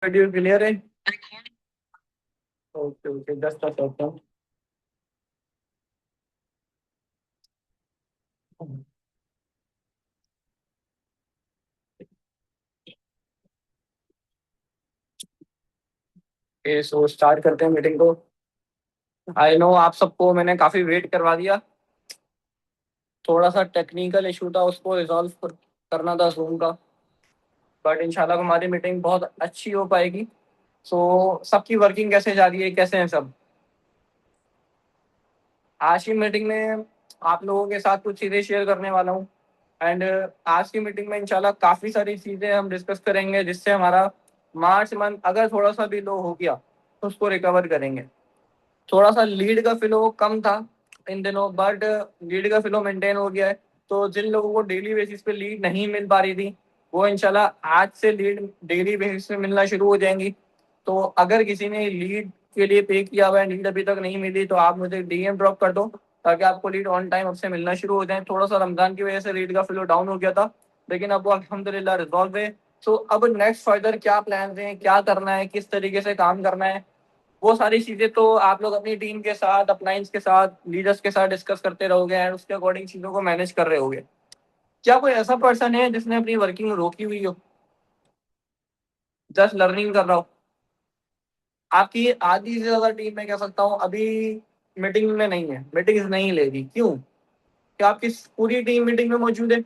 Video clear है। Okay okay, just a second. Okay, so start करते हैं meeting को। आई नो आप सबको मैंने काफी वेट करवा दिया। थोड़ा सा टेक्निकल इशू था, उसको रिजॉल्व करना था जूम का। बट इंशाल्लाह हमारी मीटिंग बहुत अच्छी हो पाएगी। सो सबकी वर्किंग कैसे जा रही है, कैसे हैं सब? आज की मीटिंग में आप लोगों के साथ कुछ चीज़ें शेयर करने वाला हूँ। एंड आज की मीटिंग में इंशाल्लाह काफ़ी सारी चीज़ें हम डिस्कस करेंगे, जिससे हमारा मार्च मंथ अगर थोड़ा सा भी लो हो गया तो उसको रिकवर करेंगे। थोड़ा सा लीड का फ्लो कम था इन दिनों, बट लीड का फ्लो मेंटेन हो गया है। तो जिन लोगों को डेली बेसिस पे लीड नहीं मिल पा रही थी, वो इंशाल्लाह आज से लीड डेली बेसिस पे मिलना शुरू हो जाएंगी। तो अगर किसी ने लीड के लिए पे किया हुआ है, लीड अभी तक नहीं मिली, तो आप मुझे डीएम ड्रॉप कर दो, ताकि आपको लीड ऑन टाइम अब से मिलना शुरू हो जाए। थोड़ा सा रमजान की वजह से लीड का फ्लो डाउन हो गया था, लेकिन अब वो अल्हम्दुलिल्लाह रिजॉल्व है। तो अब नेक्स्ट फर्दर क्या प्लान हैं, क्या करना है, किस तरीके से काम करना है, वो सारी चीजें तो आप लोग अपनी टीम के साथ, अपलाइंस के साथ, लीडर्स के साथ डिस्कस करते रहोगे एंड उसके अकॉर्डिंग चीजों को मैनेज कर रहे होगे। क्या कोई ऐसा पर्सन है जिसने अपनी वर्किंग रोकी हुई हो, जस्ट लर्निंग कर रहा हो? आपकी आधी से ज्यादा टीम, मैं कह सकता हूँ, अभी मीटिंग में नहीं है, मीटिंग्स नहीं लेगी। क्यों? क्या आपकी पूरी टीम मीटिंग में मौजूद है?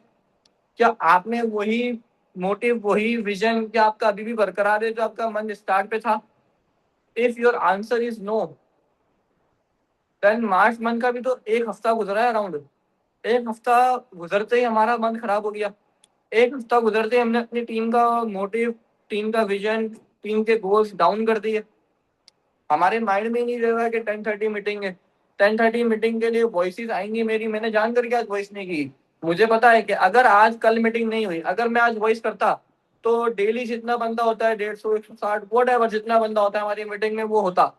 क्या आपने वही मोटिव, वही विजन, क्या आपका अभी भी बरकरार है जो आपका मन स्टार्ट पे था? If your answer is no, then March month का भी तो एक हफ्ता गुजरा है अराउंड। एक हफ्ता गुजरते ही हमारा मन खराब हो गया। एक हफ्ता गुजरते ही हमने अपनी टीम का मोटिव, टीम का विजन, टीम के गोल्स डाउन कर दिए। हमारे माइंड में ही नहीं रह रहा कि 10:30 मीटिंग है। 10:30 मीटिंग के लिए वॉइसेस आएंगी मेरी, मैंने जान करके आज वॉइस नहीं की। मुझे पता है कि अगर आज कल मीटिंग नहीं हुई, अगर मैं आज वॉइस करता, तो डेली जितना बंदा होता है, 150, 160, वट एवर जितना बंदा होता है हमारी मीटिंग में, वो होता।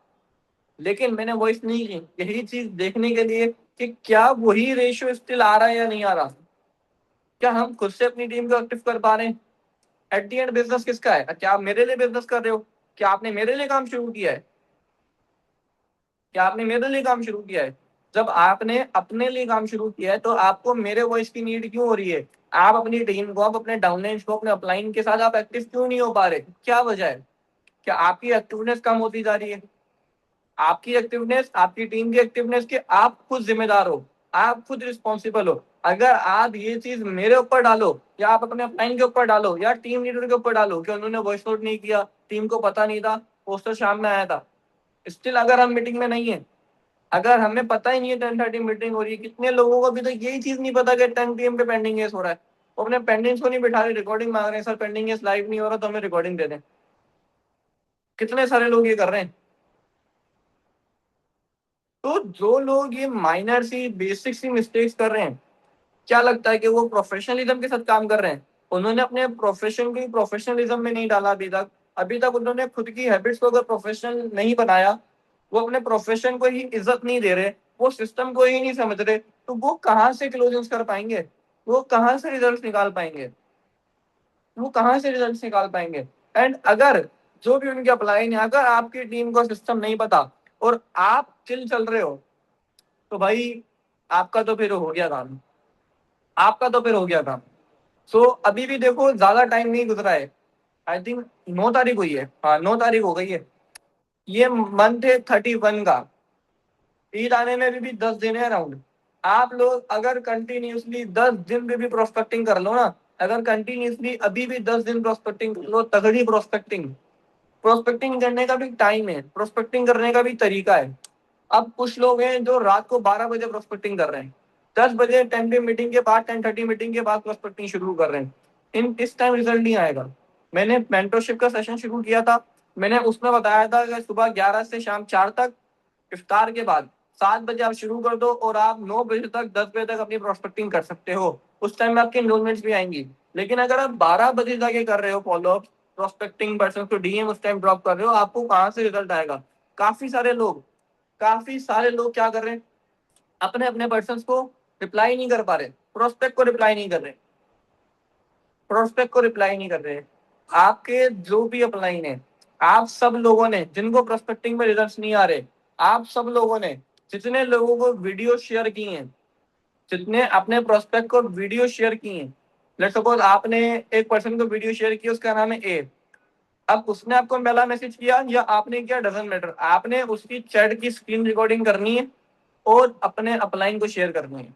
लेकिन मैंने वॉइस नहीं की, यही चीज देखने के लिए कि क्या वही रेशियो स्टिल आ रहा है या नहीं आ रहा। क्या हम खुद से अपनी टीम को एक्टिव कर पा रहे हैं? एट दी एंड बिजनेस किसका है? क्या आप मेरे लिए बिजनेस कर रहे हो? क्या आपने मेरे लिए काम शुरू किया है? क्या आपने मेरे लिए काम शुरू किया है? जब आपने अपने लिए काम शुरू किया है, तो आपको मेरे वॉइस की नीड क्यों हो रही है? आप अपनी टीम को, आप अपने डाउनलाइन को, अपने अपलाइन के साथ आप एक्टिव क्यों नहीं हो पा रहे? क्या वजह है? क्या आपकी एक्टिवनेस कम होती जा रही है? आपकी एक्टिवनेस, आपकी टीम की एक्टिवनेस के आप खुद जिम्मेदार हो, आप खुद रिस्पॉन्सिबल हो। अगर आप ये चीज मेरे ऊपर डालो, या आप अपने अपलाइन के ऊपर डालो, या टीम लीडर के ऊपर डालो कि उन्होंने वॉइस नोट नहीं किया, टीम को पता नहीं था, पोस्टर शाम में आया था, स्टिल अगर हम मीटिंग में नहीं है, अगर हमें पता ही नहीं है 10:30 मीटिंग हो रही है, कितने लोगों को अभी तक यही चीज नहीं पता कि 10 PM पे पेंडिंग केस हो रहा है, वो अपने पेंडिंग्स को नहीं बिठा रहे, रिकॉर्डिंग मांग रहे हैं, सर पेंडिंग केस लाइव नहीं हो रहा तो हमें रिकॉर्डिंग दे दें। कितने सारे लोग ये कर रहे हैं। तो जो लोग ये माइनर सी, बेसिक सी मिस्टेक्स कर रहे हैं, क्या लगता है कि वो प्रोफेशनलिज्म के साथ काम कर रहे हैं? उन्होंने अपने प्रोफेशन को प्रोफेशनलिज्म में नहीं डाला अभी तक। अभी तक उन्होंने खुद की हैबिट्स को अगर प्रोफेशनल नहीं बनाया, वो अपने प्रोफेशन को ही इज्जत नहीं दे रहे, वो सिस्टम को ही नहीं समझ रहे, तो वो कहाँ से क्लोजिंग कर पाएंगे? वो कहाँ से रिजल्ट निकाल पाएंगे? वो कहाँ से रिजल्ट निकाल पाएंगे? एंड अगर जो भी उनके अप्लाई है, अगर आपकी टीम को सिस्टम नहीं पता और आप चिल चल रहे हो, तो भाई आपका तो फिर हो गया काम। आपका तो फिर हो गया काम। सो अभी भी देखो, ज्यादा टाइम नहीं गुजरा है। आई थिंक 9 तारीख हुई है, हाँ 9 तारीख हो गई है। ये मंथ है 31 का। ईद आने में भी 10 दिन है अराउंड। आप लोग अगर कंटिन्यूसली 10 दिन भी प्रोस्पेक्टिंग कर लो ना, अगर कंटिन्यूसली अभी भी 10 दिन प्रोस्पेक्टिंग कर लो, तगड़ी प्रोस्पेक्टिंग। प्रोस्पेक्टिंग करने का भी टाइम है, प्रोस्पेक्टिंग करने का भी तरीका है। अब कुछ लोग हैं जो रात को 12 बजे प्रोस्पेक्टिंग कर रहे हैं, 10 बजे 10 पे मीटिंग के बाद, 10:30 मीटिंग के बाद प्रोस्पेक्टिंग शुरू कर रहे हैं। इन इस टाइम रिजल्ट नहीं आएगा। मैंने मेंटरशिप का सेशन शुरू किया था, मैंने उसमें बताया था कि सुबह 11 से शाम 4 तक, इफ्तार के बाद 7 बजे आप शुरू कर दो और आप 9 बजे तक, 10 बजे तक अपनी प्रोस्पेक्टिंग कर सकते हो। उस टाइम में आपकी इनरोलमेंट्स भी आएंगी। लेकिन अगर आप 12 बजे जाके कर रहे हो फॉलोअप, प्रोस्पेक्टिंग पर्सन को डीएम उस टाइम ड्रॉप कर रहे हो, आपको कहाँ से रिजल्ट आएगा? काफी सारे लोग, काफी सारे लोग क्या कर रहे हैं, अपने अपने पर्सन को रिप्लाई नहीं कर पा रहे, प्रोस्पेक्ट को रिप्लाई नहीं कर रहे, प्रोस्पेक्ट को रिप्लाई नहीं कर रहे। आपके जो भी अपलाइन है, आप सब लोगों ने जिनको प्रोस्पेक्टिंग में रिजल्ट्स नहीं आ रहे, आप सब लोगों ने जितने लोगों को वीडियो शेयर की हैं, जितने अपने प्रोस्पेक्ट को वीडियो शेयर की हैं, लेट्स सपोज आपने एक पर्सन को वीडियो शेयर की, उसका नाम है ए। अब उसने आपको पहला मैसेज किया या आपने किया, डजंट मैटर, आपने उसकी चैट की स्क्रीन रिकॉर्डिंग करनी है और अपने अपलाइन को शेयर करनी है,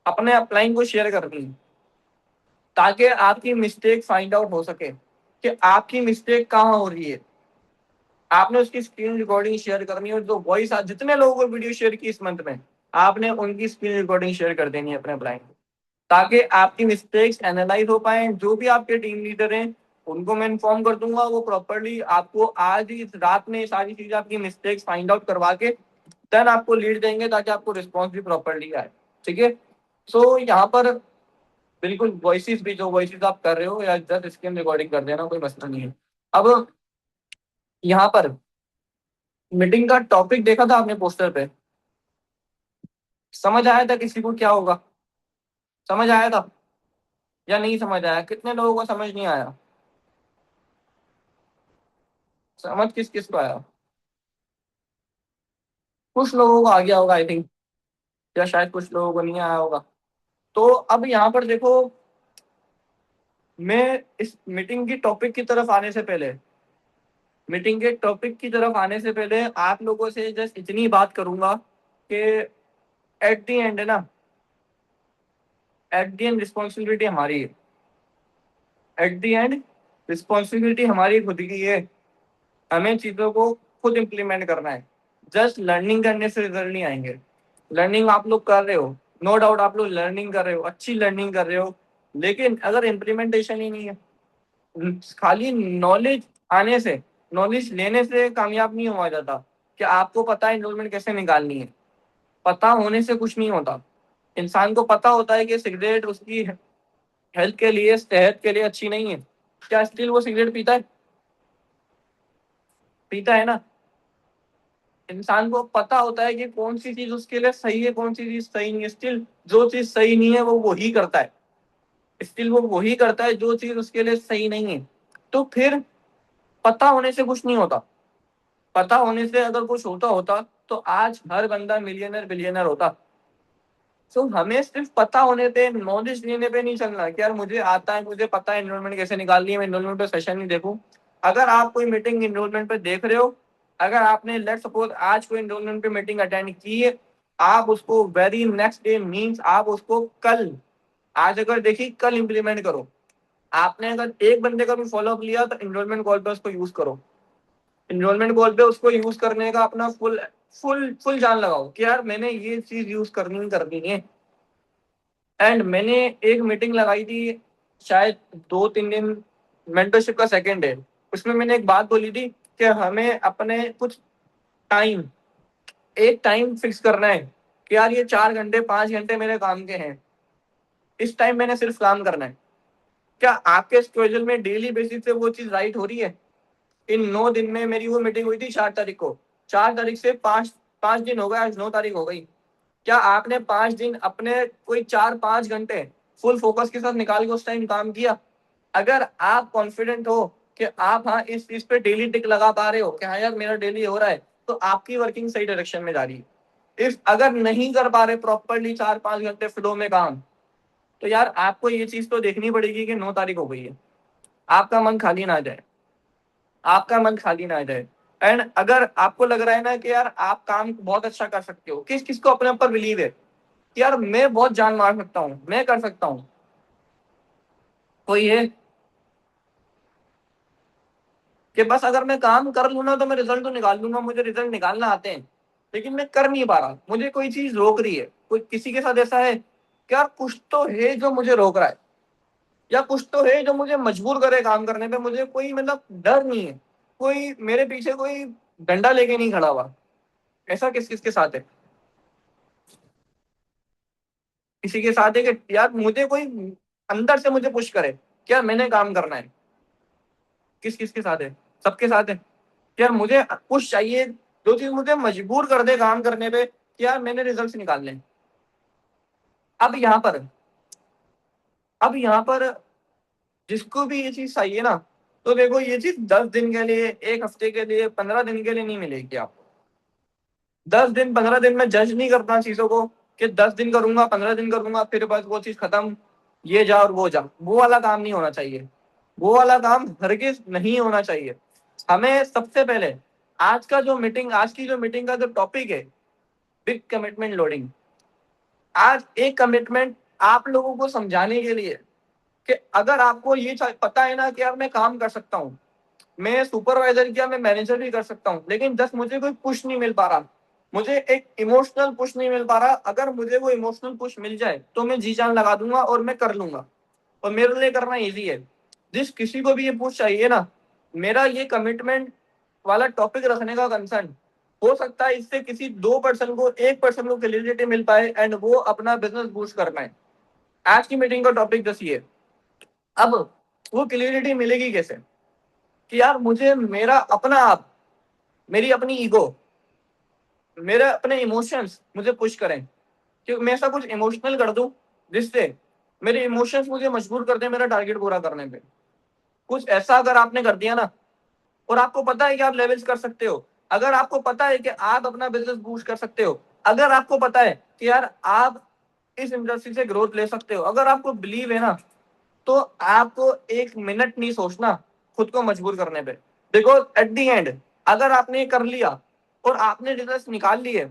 अपने अपलाइन को शेयर करनी है, ताकि आपकी मिस्टेक फाइंड आउट हो सके कि आपकी मिस्टेक कहाँ हो रही है। आपने उसकी स्क्रीन रिकॉर्डिंग शेयर करनी है, और जो वॉइस जितने लोगों को वीडियो शेयर की इस मंथ में, आपने उनकी स्क्रीन रिकॉर्डिंग शेयर कर देनी है अपने अपलाइन को, ताकि आपकी मिस्टेक्स एनालाइज हो पाए। जो भी आपके टीम लीडर हैं उनको मैं इन्फॉर्म कर दूंगा, वो प्रॉपर्ली आपको आज ही इस रात में सारी चीजें आपकी मिस्टेक्स फाइंड आउट करवा के देन आपको लीड देंगे, ताकि आपको रिस्पॉन्स भी प्रॉपर्ली आए। ठीक है, सो यहाँ पर बिल्कुल वॉइसेस भी, जो वॉइसेस आप कर रहे हो या जस्ट स्क्रीन रिकॉर्डिंग कर देना, कोई मसला नहीं है। अब यहाँ पर मीटिंग का टॉपिक देखा था आपने पोस्टर पे, समझ आया था किसी को क्या होगा? समझ आया था या नहीं समझ आया? कितने लोगों को समझ नहीं आया? समझ किस किस को आया? कुछ लोगों को आ गया होगा आई थिंक, या शायद कुछ लोगों को नहीं आया होगा। तो अब यहाँ पर देखो, मैं इस मीटिंग की टॉपिक की तरफ आने से पहले, मीटिंग के टॉपिक की तरफ आने से पहले आप लोगों से जस्ट इतनी बात करूंगा कि एट दी एंड है ना, एट दी एंड रिस्पॉन्सिबिलिटी हमारी है। एट दी एंड रिस्पॉन्सिबिलिटी हमारी खुद की है, हमें चीज़ों को खुद इम्प्लीमेंट करना है। जस्ट लर्निंग करने से रिजल्ट नहीं आएंगे। लर्निंग आप लोग कर रहे हो, नो डाउट आप लोग लर्निंग कर रहे हो, अच्छी लर्निंग कर रहे हो, लेकिन अगर इम्प्लीमेंटेशन ही नहीं है, खाली नॉलेज आने से, नॉलेज लेने से कामयाब नहीं हुआ जाता। कि आपको पता है एनरोलमेंट कैसे निकालनी है, पता होने से कुछ नहीं होता। इंसान को पता होता है कि सिगरेट उसकी हेल्थ के लिए, सेहत के लिए अच्छी नहीं है, क्या स्टिल वो सिगरेट पीता है? पीता है ना। इंसान को पता होता है कि कौन सी चीज उसके लिए सही है, कौन सी चीज सही नहीं है, स्टिल जो चीज सही नहीं है वो वही करता है, स्टिल वो वही करता है जो चीज उसके लिए सही नहीं है। तो फिर पता होने से कुछ नहीं होता। पता होने से अगर कुछ होता होता तो आज हर बंदा मिलियनर बिलियनर होता। तो हमें सिर्फ पता होने पे, नॉलेज लेने पे नहीं चलना कि यार मुझे आता है, मुझे पता है एनरोलमेंट कैसे निकालनी है, मैं एनरोलमेंट पे सेशन नहीं देखूं। अगर आप कोई मीटिंग एनरोलमेंट पे देख रहे हो, अगर आपने लेट सपोज आज कोई एनरोलमेंट पे मीटिंग अटेंड की है, आप उसको वेरी नेक्स्ट डे मीन्स आप उसको कल, आज अगर देखी कल इंप्लीमेंट करो। आपने अगर एक बंदे का भी फॉलोअप लिया तो एनरोलमेंट कॉल पे उसको यूज करो। एनरोलमेंट कॉल पे उसको यूज करने का अपना फुल फुल फुल जान लगाओ कि यार मैंने ये चीज यूज करनी है। एंड मैंने एक मीटिंग लगाई थी शायद 2-3 दिन, मेंटरशिप का सेकंड डे, उसमें मैंने एक बात बोली थी कि हमें अपने कुछ टाइम, एक टाइम फिक्स करना है कि यार ये 4 घंटे 5 घंटे मेरे काम के हैं, इस टाइम मैंने सिर्फ काम करना है। क्या आपके स्केड्यूल में डेली बेसिस से वो चीज राइट हो रही है? इन 9 दिन में मेरी वो मीटिंग हुई थी 4 तारीख को, 4 तारीख से 5 दिन हो गए, आज 9 तारीख हो गई। क्या आपने 5 दिन अपने कोई 4-5 घंटे फुल फोकस के साथ निकाल के उस टाइम काम किया? अगर आप कॉन्फिडेंट हो कि आप हाँ इस चीज पे डेली टिक लगा पा रहे हो कि हाँ यार मेरा डेली हो रहा है, तो आपकी वर्किंग सही डायरेक्शन में जा रही है। इफ अगर नहीं कर पा रहे प्रॉपरली 4-5 घंटे फ्लो में काम, तो यार आपको ये चीज तो देखनी पड़ेगी कि 9 तारीख हो गई है, आपका मन खाली ना जाए, आपका मन खाली ना जाए। एंड अगर आपको लग रहा है ना कि यार आप काम बहुत अच्छा कर सकते हो, किस किस को अपने ऊपर बिलीव है कि यार मैं बहुत जान मार सकता हूँ, मैं कर सकता हूँ? कोई है कि बस अगर मैं काम कर लूँ ना तो मैं रिजल्ट तो निकाल लूंगा, मुझे रिजल्ट निकालना आते हैं, लेकिन मैं कर नहीं पा रहा, मुझे कोई चीज रोक रही है? कोई किसी के साथ ऐसा है कि यार कुछ तो है जो मुझे रोक रहा है, या कुछ तो है जो मुझे मजबूर करे काम करने पे? मुझे कोई मतलब डर नहीं है, कोई मेरे पीछे कोई डंडा लेके नहीं खड़ा हुआ। ऐसा किस किस के साथ है? किसी के साथ है कि यार मुझे कोई अंदर से मुझे पुश करे क्या मैंने काम करना है? किस किस के साथ है? सबके साथ है कि यार मुझे पुश चाहिए, जो चीज मुझे मजबूर कर दे काम करने पे कि यार मैंने रिजल्ट्स निकालने हैं। अब यहाँ पर, अब यहाँ पर जिसको भी ये चीज चाहिए ना, तो देखो ये चीज 10 दिन के लिए, 1 हफ्ते के लिए, 15 दिन के लिए नहीं मिलेगी आपको। 10 दिन 15 दिन में जज नहीं करता चीजों को कि 10 दिन करूंगा, 15 दिन करूंगा, फिर बस वो चीज खत्म, ये जा और वो जा, वो वाला काम नहीं होना चाहिए। वो वाला काम हरगिज नहीं होना चाहिए। हमें सबसे पहले आज की जो मीटिंग का जो टॉपिक है, बिग कमिटमेंट लोडिंग। आज एक कमिटमेंट आप लोगों को समझाने के लिए कि अगर आपको ये पता है ना कि यार मैं काम कर सकता हूँ, मैं सुपरवाइजर किया, मैं मैनेजर भी कर सकता हूँ, लेकिन जस्ट मुझे कोई पुश नहीं मिल पा रहा, मुझे एक इमोशनल पुश नहीं मिल पा रहा। अगर मुझे वो इमोशनल पुश मिल जाए तो मैं जी जान लगा दूंगा और मैं कर लूंगा, और मेरे लिए करना इजी है। जिस किसी को भी ये पुश चाहिए ना, मेरा ये कमिटमेंट वाला टॉपिक रखने का कंसर्न, हो सकता है इससे किसी 2% को, 1% को क्लियरिटी मिल पाए एंड वो अपना बिजनेस बूस्ट कर पाए। आज की मीटिंग का टॉपिक जैसी है। अब वो क्लियरिटी मिलेगी कैसे कि यार मुझे मेरा अपना आप, मेरी अपनी ईगो, मेरे अपने इमोशंस मुझे पुश करें कि मैं ऐसा कुछ इमोशनल कर दूं जिससे मेरे इमोशंस मुझे मजबूर कर दें मेरा टारगेट पूरा करने पे। कुछ ऐसा अगर आपने कर दिया ना, और आपको पता है कि आप लेवल्स कर सकते हो, अगर आपको पता है कि आप अपना बिजनेस बूस्ट कर सकते हो, अगर आपको पता है कि यार आप इस इंडस्ट्री से ग्रोथ ले सकते हो, अगर आपको बिलीव है ना, तो आपको 1 मिनट नहीं सोचना खुद को मजबूर करने पे। देखो एट दी एंड अगर आपने ये कर लिया और आपने रिजल्ट निकाल लिए,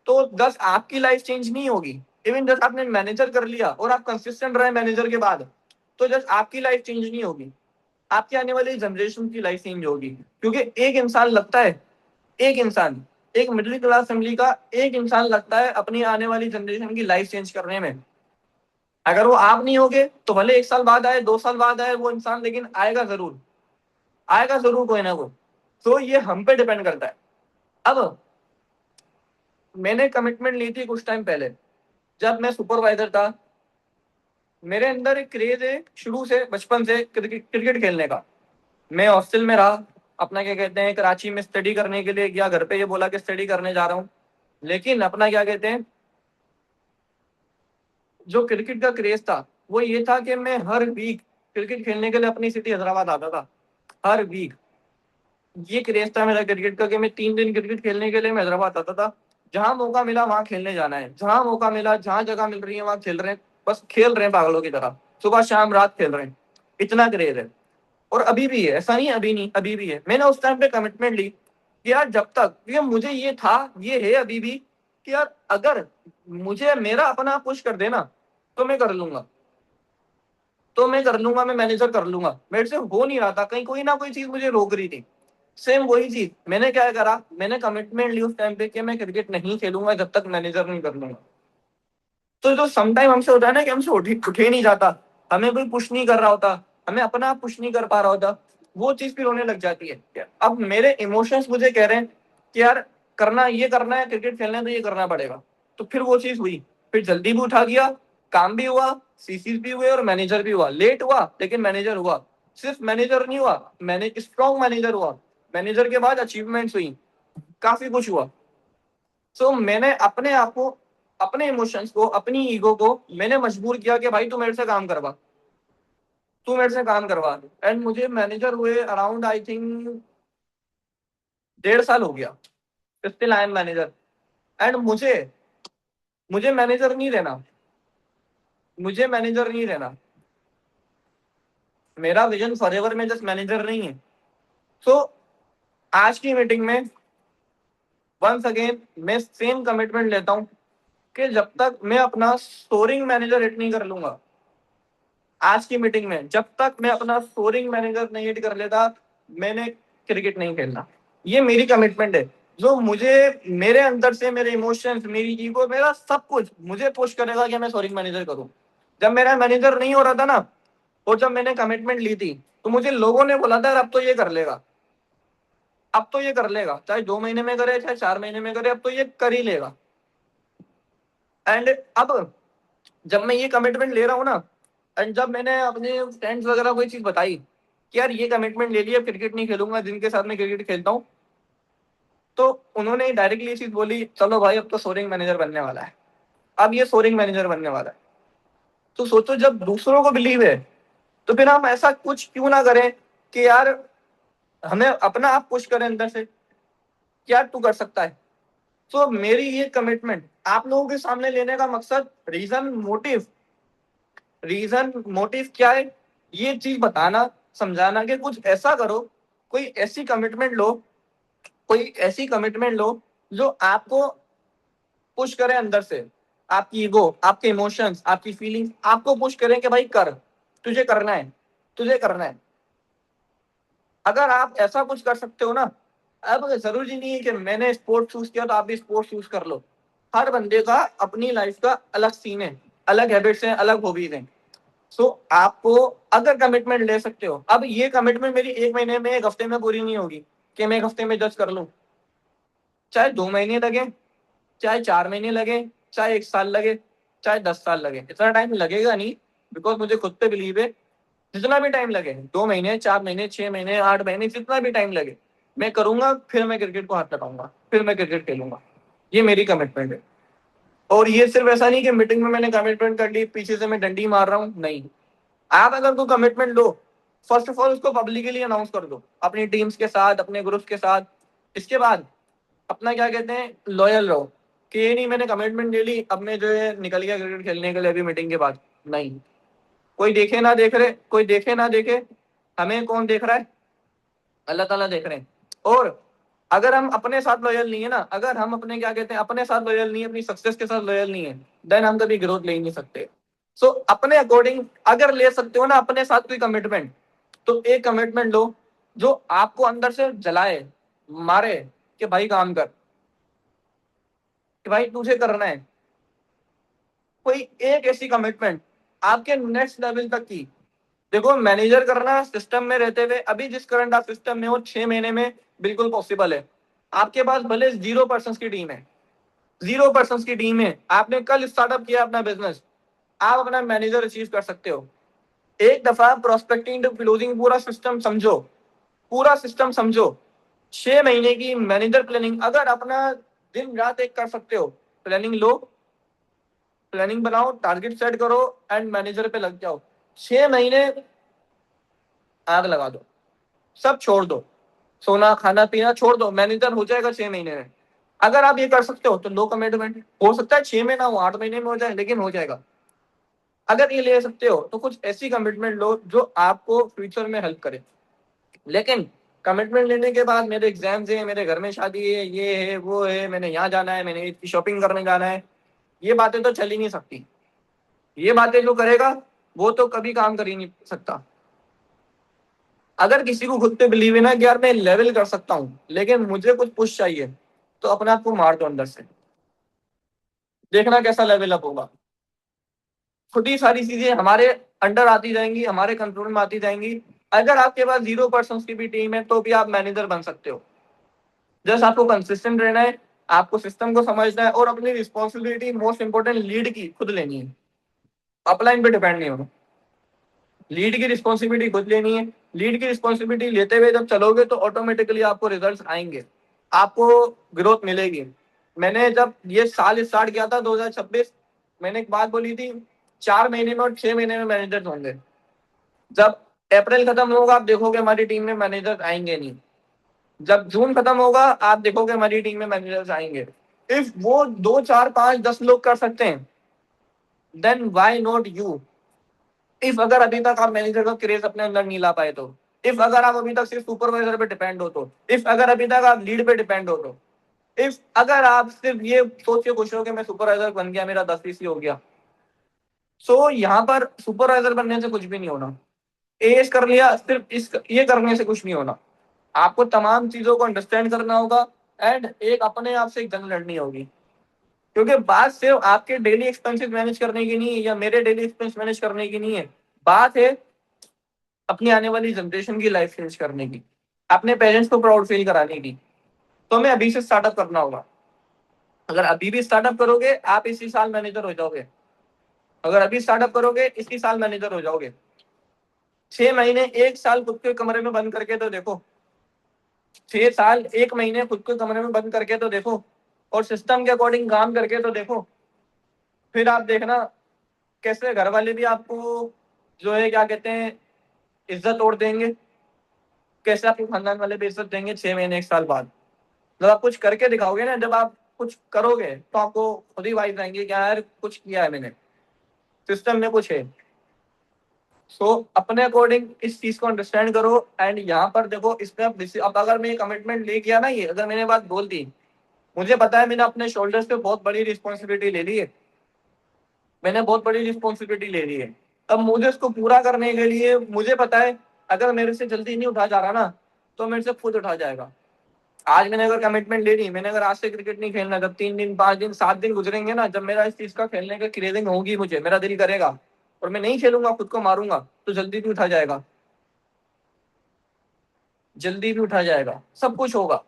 तो जस्ट आपकी लाइफ चेंज नहीं होगी। इवन जस्ट आपने मैनेजर कर लिया और आप कंसिस्टेंट रहे मैनेजर के बाद, तो जस्ट आपकी लाइफ चेंज नहीं होगी, आपके आने वाली जनरेशन की लाइफ चेंज होगी। क्योंकि एक इंसान लगता है, एक इंसान, एक मिडिल क्लास फैमिली का एक इंसान लगता है अपनी आने वाली जनरेशन की लाइफ चेंज करने में। अगर वो आप नहीं होगे तो भले 1 साल बाद आए, 2 साल बाद आए वो इंसान, लेकिन आएगा जरूर, आएगा जरूर कोई ना कोई। तो ये हम पे डिपेंड करता है। अब मैंने कमिटमेंट ली थी कुछ टाइम पहले, जब मैं सुपरवाइजर था। मेरे अंदर एक क्रेज है शुरू से, बचपन से क्रिकेट खेलने का। मैं हॉस्टल में रहा, अपना क्या कहते हैं कराची में स्टडी करने के लिए गया, घर पे ये बोला कि स्टडी करने जा रहा हूँ, लेकिन अपना क्या कहते हैं जो क्रिकेट का क्रेज था वो ये था कि मैं हर वीक क्रिकेट खेलने के लिए अपनी सिटी हैदराबाद आता था, हर वीक। ये क्रेज था मेरा क्रिकेट का कि मैं 3 दिन क्रिकेट खेलने के लिए मैं हैदराबाद आता था। जहां मौका मिला वहां खेलने जाना है, जहां मौका मिला, जहां जगह मिल रही है वहां खेल रहे हैं, बस खेल रहे हैं पागलों की तरह, सुबह शाम रात खेल रहे हैं। इतना क्रेज है। और अभी भी है, ऐसा नहीं अभी नहीं, अभी भी है। मैंने उस टाइम पे कमिटमेंट ली कि यार जब तक ये मुझे ये था, ये है अभी भी, कि यार अगर मुझे मेरा अपना पुश कर देना तो मैं कर लूंगा, तो मैं कर लूंगा, मैं मैनेजर कर लूंगा। मेरे से हो नहीं रहा था, कहीं कोई ना कोई चीज मुझे रोक रही थी। सेम वही चीज मैंने क्या करा, मैंने कमिटमेंट ली उस टाइम पे कि मैं क्रिकेट नहीं खेलूंगा जब तक मैनेजर नहीं कर लूंगा। तो जो समटाइम हमसे होता है ना कि हमसे उठे नहीं जाता, हमें कोई पुश नहीं कर रहा होता, हमें अपना आप पुश नहीं कर पा रहा होता, वो चीज फिर होने लग जाती है। अब मेरे इमोशंस मुझे कह रहे हैं कि यार करना, ये करना है, क्रिकेट खेलना है तो ये करना पड़ेगा। तो फिर वो चीज हुई, फिर जल्दी भी उठा गया, काम भी हुआ, सीसीज भी हुए और मैनेजर भी हुआ। लेट हुआ लेकिन मैनेजर हुआ। सिर्फ मैनेजर नहीं हुआ, मैंने स्ट्रॉन्ग मैनेजर हुआ। मैनेजर के बाद अचीवमेंट्स हुई, काफी कुछ हुआ। सो मैंने अपने आप को, अपने इमोशंस को, अपनी ईगो को मैंने मजबूर किया कि भाई तू मेरे से काम करवा, तू मेरे से काम करवा। एंड मुझे मैनेजर हुए अराउंड आई थिंक 1.5 साल हो गया, still I am manager. And मुझे मुझे मैनेजर नहीं रहना, मुझे मैनेजर नहीं रहना। मेरा विजन फॉरएवर में जस्ट मैनेजर नहीं है। सो आज की मीटिंग में वंस अगेन मैं सेम कमिटमेंट लेता हूँ कि जब तक मैं अपना स्टोरिंग मैनेजर हिट नहीं कर लूंगा, आज की मीटिंग में जब तक मैं अपना स्कोरिंग मैनेजर नहीं हिट कर लेता, मैंने क्रिकेट नहीं खेलना। ये मेरी कमिटमेंट है। जो मुझे, मेरे अंदर से मेरे इमोशंस, मेरी ईगो, मेरा सब कुछ मुझे पुश करेगा कि मैं स्कोरिंग मैनेजर करूं। जब मेरा मैनेजर नहीं हो रहा था ना, और जब मैंने कमिटमेंट ली थी, तो मुझे लोगों ने बोला था अब तो ये कर लेगा, अब तो ये कर लेगा, चाहे 2 महीने में करे चाहे 4 महीने में करे, अब तो ये कर ही लेगा। एंड अब जब मैं ये कमिटमेंट ले रहा हूँ ना, एंड जब मैंने अपने फ्रेंड्स वगैरह को ये चीज बताई कि यार ये कमिटमेंट ले लिया, क्रिकेट नहीं खेलूंगा जिनके साथ मैं क्रिकेट खेलता हूँ, तो उन्होंने डायरेक्टली ये चीज बोली, चलो भाई अब तो सोरिंग मैनेजर बनने वाला है, अब ये सोरिंग मैनेजर बनने वाला है। तो सोचो जब दूसरों को बिलीव है तो फिर हम ऐसा कुछ क्यों ना करें कि यार हमें अपना आप पुश करें अंदर से कि यार तू कर सकता है। तो मेरी ये कमिटमेंट आप लोगों के सामने लेने का मकसद, रीजन मोटिव क्या है, ये चीज बताना, समझाना कि कुछ ऐसा करो, कोई ऐसी कमिटमेंट लो जो आपको पुश करे अंदर से, आपकी ईगो, आपके इमोशंस, आपकी फीलिंग्स आपको पुश करें कि भाई कर, तुझे करना है, तुझे करना है। अगर आप ऐसा कुछ कर सकते हो ना, अब जरूरी नहीं है कि मैंने स्पोर्ट्स चूज किया तो आप भी स्पोर्ट्स चूज कर लो। हर बंदे का अपनी लाइफ का अलग सीन है, अलग हैबिट्स हैं, अलग हॉबीज हैं। सो आपको अगर कमिटमेंट ले सकते हो, अब ये कमिटमेंट मेरी 1 महीने में, 1 हफ्ते में पूरी नहीं होगी कि मैं 1 हफ्ते में जज कर लूं। चाहे 2 महीने लगे, चाहे 4 महीने लगे, चाहे 1 साल लगे, चाहे 10 साल लगे, इतना टाइम लगेगा नहीं। बिकॉज मुझे खुद पे बिलीव है, जितना भी टाइम लगे, 2 महीने, 4 महीने, 6 महीने, 8 महीने, जितना भी टाइम लगे, मैं करूंगा। फिर मैं क्रिकेट को हाथ लगाऊंगा, फिर मैं क्रिकेट खेलूंगा। ये मेरी कमिटमेंट है। और ये सिर्फ ऐसा नहीं कि मीटिंग में मैंने कमिटमेंट कर ली, पीछे से मैं डंडी मार रहा हूँ, नहीं। आप अगर कोई commitment low, first of all उसको पब्लिकली अनाउंस कर दो, अपनी टीम्स के साथ, अपने ग्रुप्स के साथ। इसके बाद अपना क्या कहते हैं, लॉयल रहो कि ये नहीं मैंने कमिटमेंट ले ली, अब मैं जो है निकल गया क्रिकेट खेलने के लिए अभी मीटिंग के बाद। नहीं, कोई देखे ना देखे, हमें कौन देख रहा है? अल्लाह ताला देख रहे हैं। और अगर हम अपने साथ लॉयल नहीं है ना, अगर हम अपने क्या कहते हैं अपने साथ लॉयल नहीं है, अपनी सक्सेस के साथ लॉयल नहीं है, देन हम कभी ग्रोथ ले ही नहीं सकते। सो अपने अकॉर्डिंग अगर ले सकते हो ना अपने साथ कोई कमिटमेंट, तो एक कमिटमेंट लो जो आपको अंदर से जलाए, मारे, कि भाई काम कर, कि भाई तुझे करना है। कोई एक ऐसी कमिटमेंट आपके नेक्स्ट लेवल तक की। देखो, मैनेजर करना सिस्टम में रहते हुए अभी जिस करंट आप सिस्टम में हो, 6 महीने में बिल्कुल पॉसिबल है। आपके पास भले 0 पर्सन की टीम है, 0 पर्सन की टीम है, आपने कल स्टार्टअप किया अपना बिजनेस, आप अपना मैनेजर अचीव कर सकते हो। एक दफा प्रोस्पेक्टिंग टू क्लोजिंग पूरा सिस्टम समझो, पूरा सिस्टम समझो। 6 महीने की मैनेजर प्लानिंग अगर अपना दिन रात एक कर सकते हो, प्लानिंग लो, प्लानिंग बनाओ, टारगेट सेट करो एंड मैनेजर पे लग जाओ। 6 महीने आग लगा दो, सब छोड़ दो, सोना खाना पीना छोड़ दो, मैनेजर हो जाएगा 6 महीने में। अगर आप ये कर सकते हो तो लो कमिटमेंट, हो सकता है 6 में ना हो, 8 महीने में हो जाए, लेकिन हो जाएगा। अगर ये ले सकते हो तो कुछ ऐसी कमिटमेंट लो जो आपको फ्यूचर में हेल्प करे। लेकिन कमिटमेंट लेने के बाद मेरे एग्जाम्स है, मेरे घर में शादी है, ये है वो है, मैंने यहाँ जाना है, मैंने इसकी शॉपिंग करने जाना है, ये बातें तो चल ही नहीं सकती। ये बातें जो करेगा वो तो कभी काम कर ही नहीं सकता। अगर किसी को खुद पे बिलीव है ना कि यार मैं लेवल कर सकता हूँ लेकिन मुझे कुछ पुश चाहिए, तो अपने आप को मार दो अंदर से, देखना कैसा लेवल अप होगा। छोटी सारी चीजें हमारे अंडर आती जाएंगी, हमारे कंट्रोल में आती जाएंगी। अगर आपके पास 0 पर्सन की भी टीम है तो भी आप मैनेजर बन सकते हो। जस्ट आपको कंसिस्टेंट रहना है, आपको सिस्टम को समझना है और अपनी रिस्पॉन्सिबिलिटी, मोस्ट इंपोर्टेंट लीड की खुद लेनी है, अपलाइन पे डिपेंड नहीं होना। लीड की रिस्पॉन्सिबिलिटी खुद लेनी है। लीड की रिस्पॉन्सिबिलिटी लेते हुए जब चलोगे तो ऑटोमेटिकली आपको रिजल्ट आएंगे, आपको ग्रोथ मिलेगी। मैंने जब ये साल स्टार्ट किया था 2026, मैंने एक बात बोली थी, 4 महीने में और 6 महीने में मैनेजर होंगे। जब अप्रैल खत्म होगा आप देखोगे हमारी टीम में मैनेजर आएंगे नहीं। जब जून खत्म होगा आप देखोगे हमारी टीम में मैनेजर्स आएंगे। इफ वो 2 4 5 10 लोग कर सकते हैं, then why not you? If अगर अभी तक आप मैनेजर का क्रेज अपने अंदर नहीं ला पाए तो, इफ अगर आप अभी तक सिर्फ सुपरवाइजर पे डिपेंड हो तो, इफ अगर अभी तक आप लीड पे डिपेंड हो तो, इफ अगर आप सिर्फ ये सोच के खुश हो कि मैं सुपरवाइजर बन गया, मेरा 10 हो गया, सो यहाँ पर सुपरवाइजर बनने से कुछ भी नहीं होना। एएस कर लिया, सिर्फ इस ये करने से कुछ नहीं होना। आपको तमाम चीजों को अंडरस्टैंड करना होगा एंड एक अपने आप से एक जंग लड़नी होगी। क्योंकि बात सिर्फ आपके डेली एक्सपेंसेस मैनेज करने की नहीं है या मेरे डेली एक्सपेंस मैनेज करने की नहीं है, बात है अपनी आने वाली जनरेशन की लाइफ चेंज करने की, अपने पेरेंट्स को प्राउड फील कराने की। तो हमें अभी से स्टार्टअप करना होगा। अगर अभी भी स्टार्टअप करोगे आप इसी साल मैनेजर हो जाओगे। अगर अभी स्टार्टअप करोगे इसी साल मैनेजर हो जाओगे। 6 महीने, 1 साल खुद के कमरे में बंद करके तो देखो, 6 साल 1 महीने खुद को कमरे में बंद करके तो देखो, और सिस्टम के अकॉर्डिंग काम करके तो देखो। फिर आप देखना कैसे घर वाले भी आपको जो है क्या कहते हैं इज्जत तोड़ देंगे। कैसे आपके खानदान वाले बेइज्जत देंगे 6 महीने 1 साल बाद? जब आप कुछ करके दिखाओगे ना, जब आप कुछ करोगे तो आपको खुद ही वाइब आएंगे कि यार कुछ किया है मैंने, सिस्टम में कुछ है। सो अपने अकॉर्डिंग इस चीज को अंडरस्टैंड करो। एंड यहाँ पर देखो, इसमें अब अगर मैं कमिटमेंट ले किया ना, ये अगर मैंने बात बोल दी, मुझे पता है मैंने अपने शोल्डर्स पे बहुत बड़ी रिस्पॉन्सिबिलिटी ले ली है, मैंने बहुत बड़ी रिस्पॉन्सिबिलिटी ले ली है। अब मुझे उसको पूरा करने के लिए मुझे पता है, अगर मेरे से जल्दी नहीं उठा जा रहा ना, तो मेरे से खुद उठा जाएगा। आज मैंने अगर कमिटमेंट ले ली, मैंने अगर आज से क्रिकेट नहीं खेलना, जब 3 दिन 5 दिन 7 दिन गुजरेंगे ना, जब मेरा इस चीज का खेलने का क्रेविंग होगी, मुझे मेरा दिल करेगा और मैं नहीं खेलूंगा, खुद को मारूंगा, तो जल्दी भी उठा जाएगा, जल्दी भी उठा जाएगा, सब कुछ होगा।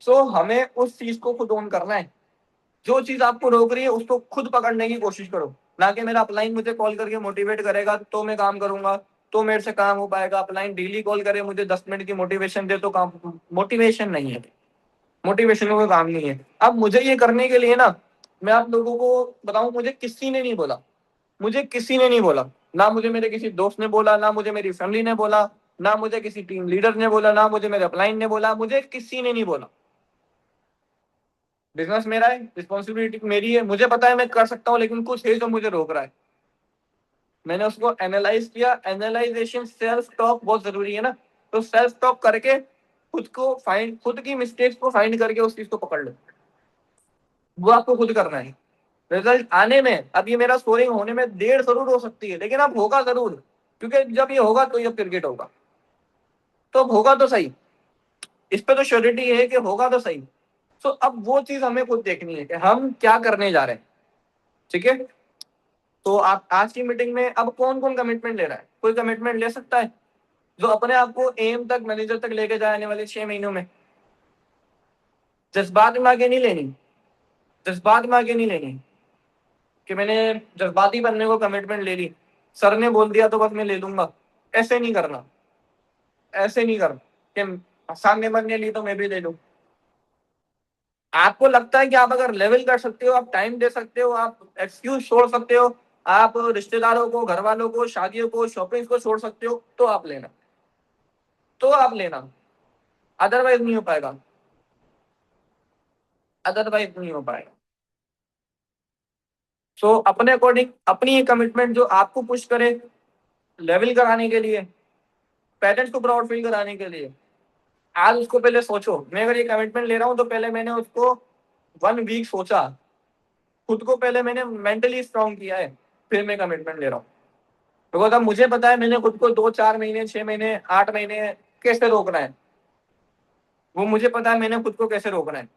सो हमें उस चीज को खुद ऑन करना है। जो चीज आपको रोक रही है उसको खुद पकड़ने की कोशिश करो, ना कि मेरा अपलाइन मुझे कॉल करके मोटिवेट करेगा तो मैं काम करूंगा, तो मेरे से काम हो पाएगा। अपलाइन डेली कॉल करे, मुझे 10 मिनट की मोटिवेशन दे तो काम, मोटिवेशन नहीं है, मोटिवेशन का कोई काम नहीं है। अब मुझे ये करने के लिए ना, मैं आप लोगों को बताऊं, मुझे किसी ने नहीं बोला, मुझे किसी ने नहीं बोला, ना मुझे मेरे किसी दोस्त ने बोला, ना मुझे मेरी फैमिली ने बोला, ना मुझे किसी टीम लीडर ने बोला, ना मुझे मेरे अपलाइन ने बोला, मुझे किसी ने नहीं बोला। बिजनेस मेरा है, रिस्पॉन्सिबिलिटी मेरी है, मुझे पता है मैं कर सकता हूँ, लेकिन कुछ है जो मुझे रोक रहा है। मैंने उसको एनालाइज किया। एनालाइजेशन, सेल्फ टॉक बहुत जरूरी है ना, तो सेल्फ टॉक करके खुद को फाइंड, खुद की मिस्टेक्स को फाइंड करके उस चीज को पकड़ लो, वो आपको खुद करना है। रिजल्ट आने में, अब ये मेरा स्कोरिंग होने में देर जरूर हो सकती है, लेकिन अब होगा जरूर, क्योंकि जब ये होगा तो ये क्रिकेट होगा, तो अब होगा तो सही, इस पे तो श्योरिटी है कि होगा तो सही। तो अब वो चीज हमें खुद देखनी है कि हम क्या करने जा रहे हैं। ठीक है, तो आप आज की मीटिंग में अब कौन कौन कमिटमेंट ले रहा है? कोई कमिटमेंट ले सकता है जो अपने आप को एम तक, मैनेजर तक लेके जाए आने वाले 6 महीनों में? जज्बात में आगे नहीं लेनी, जज्बात में आगे नहीं लेनी कि मैंने जज्बाती बनने को कमिटमेंट ले ली, सर ने बोल दिया तो बस मैं ले लूंगा। ऐसे नहीं करना, ऐसे नहीं करना कि सामने मन ने ली तो मैं भी ले लूं। आपको लगता है कि आप अगर लेवल कर सकते हो, आप टाइम दे सकते हो, आप एक्सक्यूज छोड़ सकते हो, आप रिश्तेदारों को, घर वालों को, शादियों को, शॉपिंग को छोड़ सकते हो, तो आप लेना, तो आप लेना, अदरवाइज नहीं हो पाएगा, अदरवाइज नहीं हो पाएगा। सो अपने अकॉर्डिंग अपनी कमिटमेंट जो आपको पुश करे लेवल कराने के लिए, पेरेंट्स को प्राउड फील कराने के लिए, आज उसको पहले सोचो। मैं अगर ये कमिटमेंट ले रहा हूँ तो पहले मैंने उसको 1 वीक सोचा, खुद को पहले मैंने मेंटली स्ट्रांग किया है, फिर मैं कमिटमेंट ले रहा हूँ। बिकॉज अब मुझे पता है मैंने खुद को 2 4 महीने 6 महीने 8 महीने कैसे रोकना है, वो मुझे पता है मैंने खुद को कैसे रोकना है।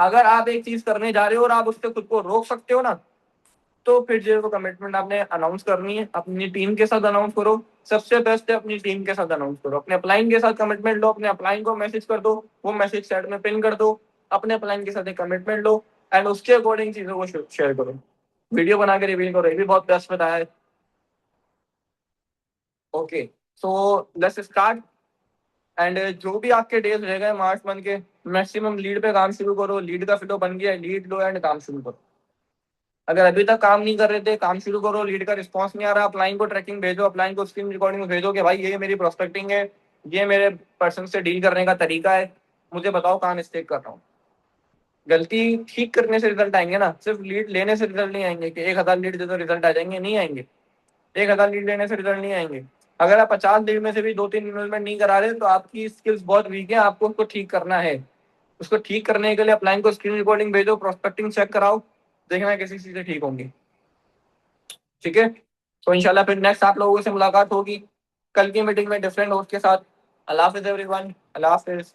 अगर आप एक चीज करने जा रहे हो और आप उससे खुद को रोक सकते हो ना, तो फिर जो वो कमिटमेंट आपने अनाउंस करनी है, अपनी टीम के साथ अनाउंस करो। सबसे बेस्ट है अपनी टीम के साथ अनाउंस करो, अपने अपलाइन के साथ कमिटमेंट लो, अपने अपलाइन को मैसेज कर दो, वो मैसेज चैट में पिन कर दो, अपने अपलाइन के साथ एक कमिटमेंट लो, एंड उसके अकॉर्डिंग चीजों को शेयर करो, वीडियो बना के रिवील करो। ये भी बहुत बेस्ट बताया है। Okay, so let's start. And जो भी आपके डेज रह गए मार्च मंथ के, मैक्सिमम लीड पे काम शुरू करो। लीड का फ्लो बन गया है, लीड लो एंड काम शुरू करो। अगर अभी तक काम नहीं कर रहे थे, काम शुरू करो। लीड का रिस्पांस नहीं आ रहा, अपलाइन को ट्रैकिंग भेजो, अपलाइन को स्क्रीन रिकॉर्डिंग भेजो कि भाई ये मेरी प्रोस्पेक्टिंग है, ये मेरे पर्सन से डील करने का तरीका है, मुझे बताओ कहाँ मिस्टेक कर रहा हूँ। गलती ठीक करने से रिजल्ट आएंगे ना, सिर्फ लीड लेने से रिजल्ट नहीं आएंगे कि 1,000 लीड दे तो रिजल्ट आ जाएंगे, नहीं आएंगे। 1,000 लीड लेने से रिजल्ट नहीं आएंगे। अगर आप 50 लीड में से भी 2 3 इन्वॉल्वमेंट नहीं करा रहे, तो आपकी स्किल्स बहुत वीक है, आपको उसको ठीक करना है। उसको ठीक करने के लिए अपलाइन को स्क्रीन रिकॉर्डिंग भेजो, प्रोस्पेक्टिंग चेक कराओ, देखना किसी चीजें ठीक होंगी। ठीक है, तो इंशाल्लाह फिर नेक्स्ट आप लोगों से मुलाकात होगी कल की मीटिंग में डिफरेंट होस्ट के साथ। अल्लाह हाफिज एवरीवन, अल्लाह हाफिज।